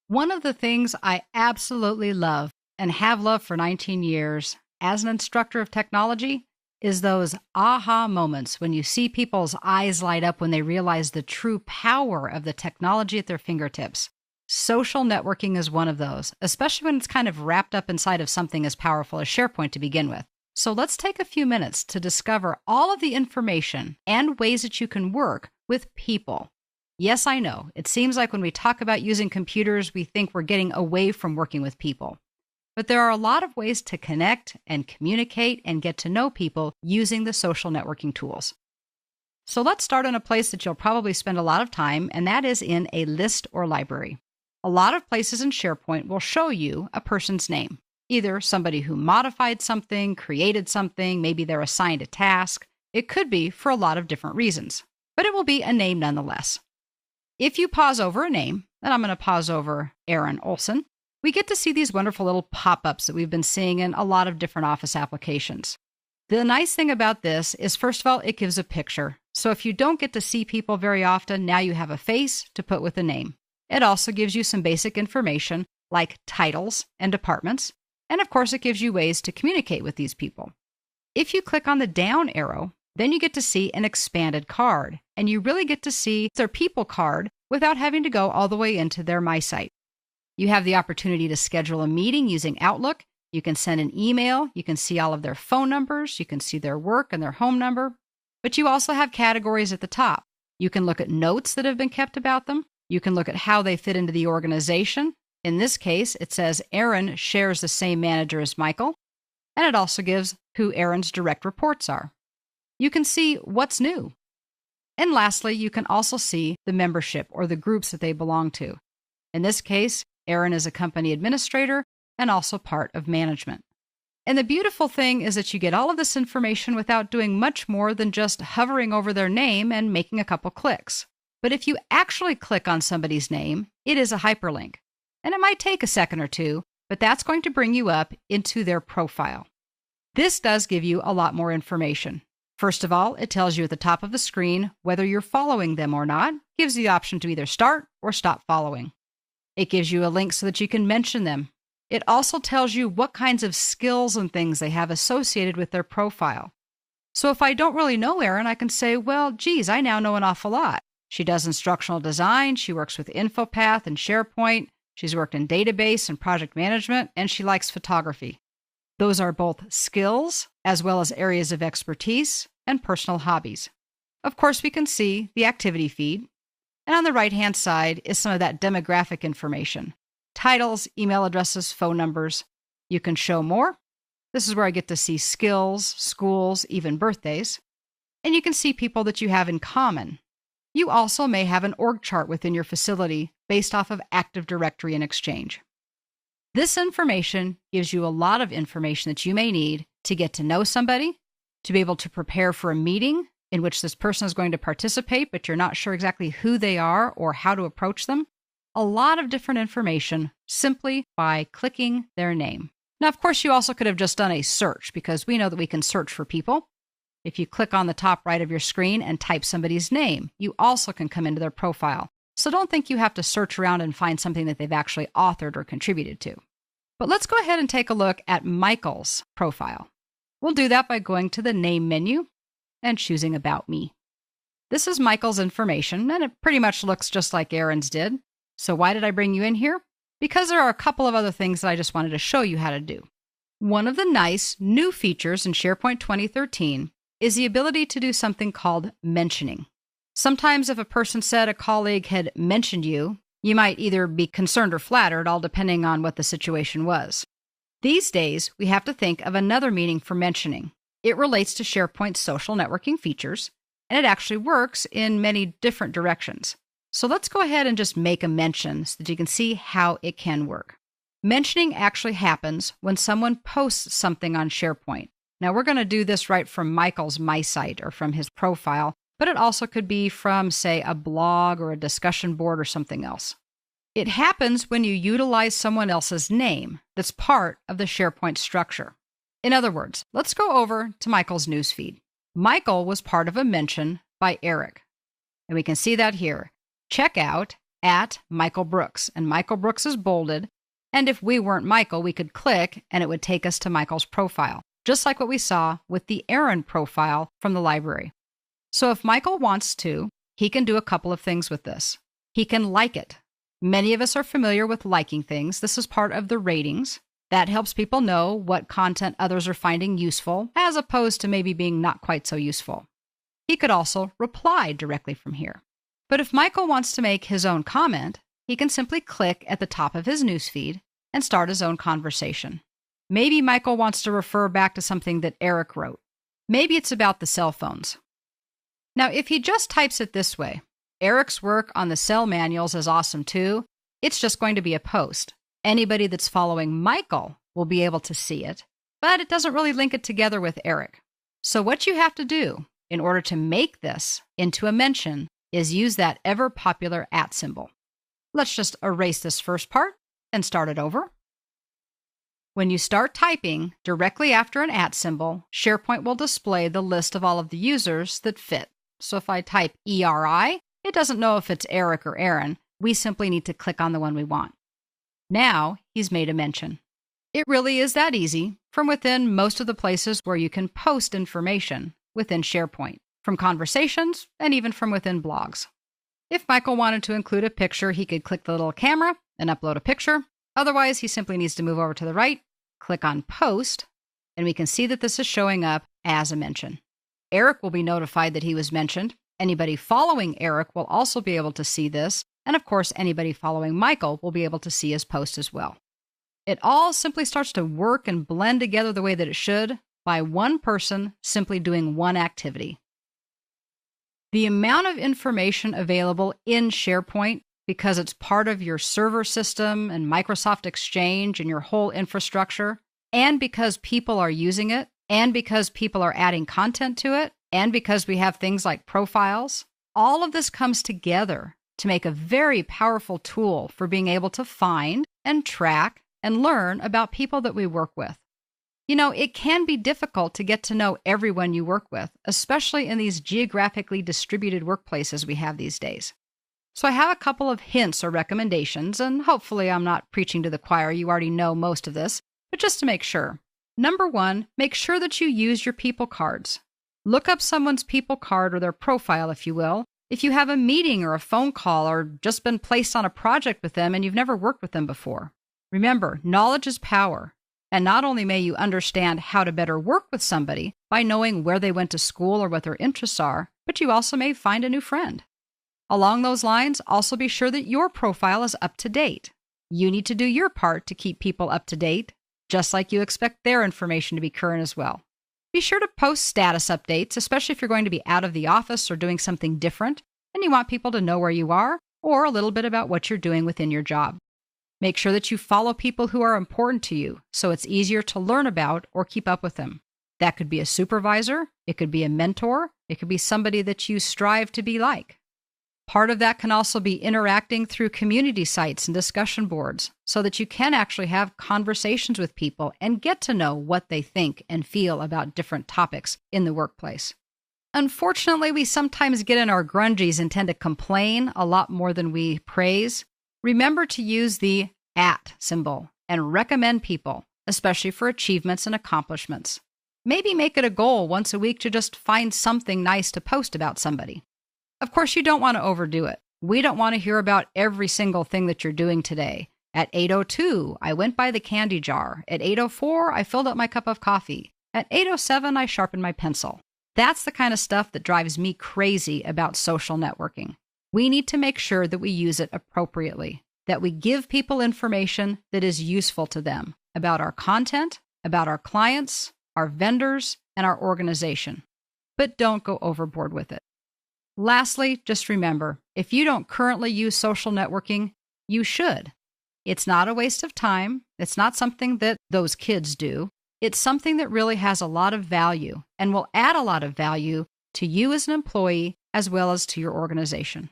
One of the things I absolutely love and have loved for 19 years as an instructor of technology is those aha moments when you see people's eyes light up when they realize the true power of the technology at their fingertips. Social networking is one of those, especially when it's kind of wrapped up inside of something as powerful as SharePoint to begin with. So let's take a few minutes to discover all of the information and ways that you can work with people. Yes, I know. It seems like when we talk about using computers, we think we're getting away from working with people. But there are a lot of ways to connect and communicate and get to know people using the social networking tools. So let's start in a place that you'll probably spend a lot of time, and that is in a list or library. A lot of places in SharePoint will show you a person's name, either somebody who modified something, created something, maybe they're assigned a task. It could be for a lot of different reasons, but it will be a name nonetheless. If you pause over a name, and I'm going to pause over Aaron Olson, we get to see these wonderful little pop-ups that we've been seeing in a lot of different Office applications. The nice thing about this is, first of all, it gives a picture. So if you don't get to see people very often, now you have a face to put with a name. It also gives you some basic information like titles and departments. And of course, it gives you ways to communicate with these people. If you click on the down arrow, then you get to see an expanded card, and you really get to see their people card without having to go all the way into their My Site. You have the opportunity to schedule a meeting using Outlook. You can send an email. You can see all of their phone numbers. You can see their work and their home number. But you also have categories at the top. You can look at notes that have been kept about them. You can look at how they fit into the organization. In this case, it says Aaron shares the same manager as Michael, and it also gives who Aaron's direct reports are. You can see what's new. And lastly, you can also see the membership or the groups that they belong to. In this case, Aaron is a company administrator and also part of management. And the beautiful thing is that you get all of this information without doing much more than just hovering over their name and making a couple clicks. But if you actually click on somebody's name, it is a hyperlink. And it might take a second or two, but that's going to bring you up into their profile. This does give you a lot more information. First of all, it tells you at the top of the screen whether you're following them or not, gives you the option to either start or stop following. It gives you a link so that you can mention them. It also tells you what kinds of skills and things they have associated with their profile. So if I don't really know Erin, I can say, well, geez, I now know an awful lot. She does instructional design, she works with InfoPath and SharePoint, she's worked in database and project management, and she likes photography. Those are both skills as well as areas of expertise and personal hobbies. Of course, we can see the activity feed. And on the right-hand side is some of that demographic information. Titles, email addresses, phone numbers. You can show more. This is where I get to see skills, schools, even birthdays. And you can see people that you have in common. You also may have an org chart within your facility based off of Active Directory and Exchange. This information gives you a lot of information that you may need to get to know somebody, to be able to prepare for a meeting in which this person is going to participate, but you're not sure exactly who they are or how to approach them. A lot of different information simply by clicking their name. Now, of course, you also could have just done a search because we know that we can search for people. If you click on the top right of your screen and type somebody's name, you also can come into their profile. So don't think you have to search around and find something that they've actually authored or contributed to. But let's go ahead and take a look at Michael's profile. We'll do that by going to the Name menu and choosing About Me. This is Michael's information, and it pretty much looks just like Aaron's did. So why did I bring you in here? Because there are a couple of other things that I just wanted to show you how to do. One of the nice new features in SharePoint 2013 is the ability to do something called mentioning. Sometimes if a person said a colleague had mentioned you, you might either be concerned or flattered, all depending on what the situation was. These days, we have to think of another meaning for mentioning. It relates to SharePoint's social networking features, and it actually works in many different directions. So let's go ahead and just make a mention so that you can see how it can work. Mentioning actually happens when someone posts something on SharePoint. Now, we're going to do this right from Michael's My Site or from his profile, but it also could be from, say, a blog or a discussion board or something else. It happens when you utilize someone else's name that's part of the SharePoint structure. In other words, let's go over to Michael's newsfeed. Michael was part of a mention by Eric, and we can see that here. Check out at Michael Brooks, and Michael Brooks is bolded. And if we weren't Michael, we could click and it would take us to Michael's profile, just like what we saw with the Aaron profile from the library. So if Michael wants to, he can do a couple of things with this. He can like it. Many of us are familiar with liking things. This is part of the ratings. That helps people know what content others are finding useful, as opposed to maybe being not quite so useful. He could also reply directly from here. But if Michael wants to make his own comment, he can simply click at the top of his newsfeed and start his own conversation. Maybe Michael wants to refer back to something that Eric wrote. Maybe it's about the cell phones. Now, if he just types it this way, Eric's work on the cell manuals is awesome too, it's just going to be a post. Anybody that's following Michael will be able to see it, but it doesn't really link it together with Eric. So what you have to do in order to make this into a mention is use that ever popular @ symbol. Let's just erase this first part and start it over. When you start typing directly after an @ symbol, SharePoint will display the list of all of the users that fit. So if I type ERI, it doesn't know if it's Eric or Aaron. We simply need to click on the one we want. Now he's made a mention. It really is that easy from within most of the places where you can post information within SharePoint, from conversations and even from within blogs. If Michael wanted to include a picture, he could click the little camera and upload a picture. Otherwise, he simply needs to move over to the right, click on Post, and we can see that this is showing up as a mention. Eric will be notified that he was mentioned. Anybody following Eric will also be able to see this. And of course, anybody following Michael will be able to see his post as well. It all simply starts to work and blend together the way that it should by one person simply doing one activity. The amount of information available in SharePoint, because it's part of your server system and Microsoft Exchange and your whole infrastructure, and because people are using it, and because people are adding content to it, and because we have things like profiles, all of this comes together to make a very powerful tool for being able to find and track and learn about people that we work with. You know, it can be difficult to get to know everyone you work with, especially in these geographically distributed workplaces we have these days. So I have a couple of hints or recommendations, and hopefully I'm not preaching to the choir. You already know most of this, but just to make sure. Number one, make sure that you use your people cards. Look up someone's people card or their profile, if you will, if you have a meeting or a phone call or just been placed on a project with them and you've never worked with them before. Remember, knowledge is power. And not only may you understand how to better work with somebody by knowing where they went to school or what their interests are, but you also may find a new friend. Along those lines, also be sure that your profile is up to date. You need to do your part to keep people up to date, just like you expect their information to be current as well. Be sure to post status updates, especially if you're going to be out of the office or doing something different, and you want people to know where you are or a little bit about what you're doing within your job. Make sure that you follow people who are important to you so it's easier to learn about or keep up with them. That could be a supervisor, it could be a mentor, it could be somebody that you strive to be like. Part of that can also be interacting through community sites and discussion boards so that you can actually have conversations with people and get to know what they think and feel about different topics in the workplace. Unfortunately, we sometimes get in our grungies and tend to complain a lot more than we praise. Remember to use the @ symbol and recommend people, especially for achievements and accomplishments. Maybe make it a goal once a week to just find something nice to post about somebody. Of course, you don't want to overdo it. We don't want to hear about every single thing that you're doing today. At 8:02, I went by the candy jar. At 8:04, I filled up my cup of coffee. At 8:07, I sharpened my pencil. That's the kind of stuff that drives me crazy about social networking. We need to make sure that we use it appropriately, that we give people information that is useful to them about our content, about our clients, our vendors, and our organization. But don't go overboard with it. Lastly, just remember, if you don't currently use social networking, you should. It's not a waste of time. It's not something that those kids do. It's something that really has a lot of value and will add a lot of value to you as an employee as well as to your organization.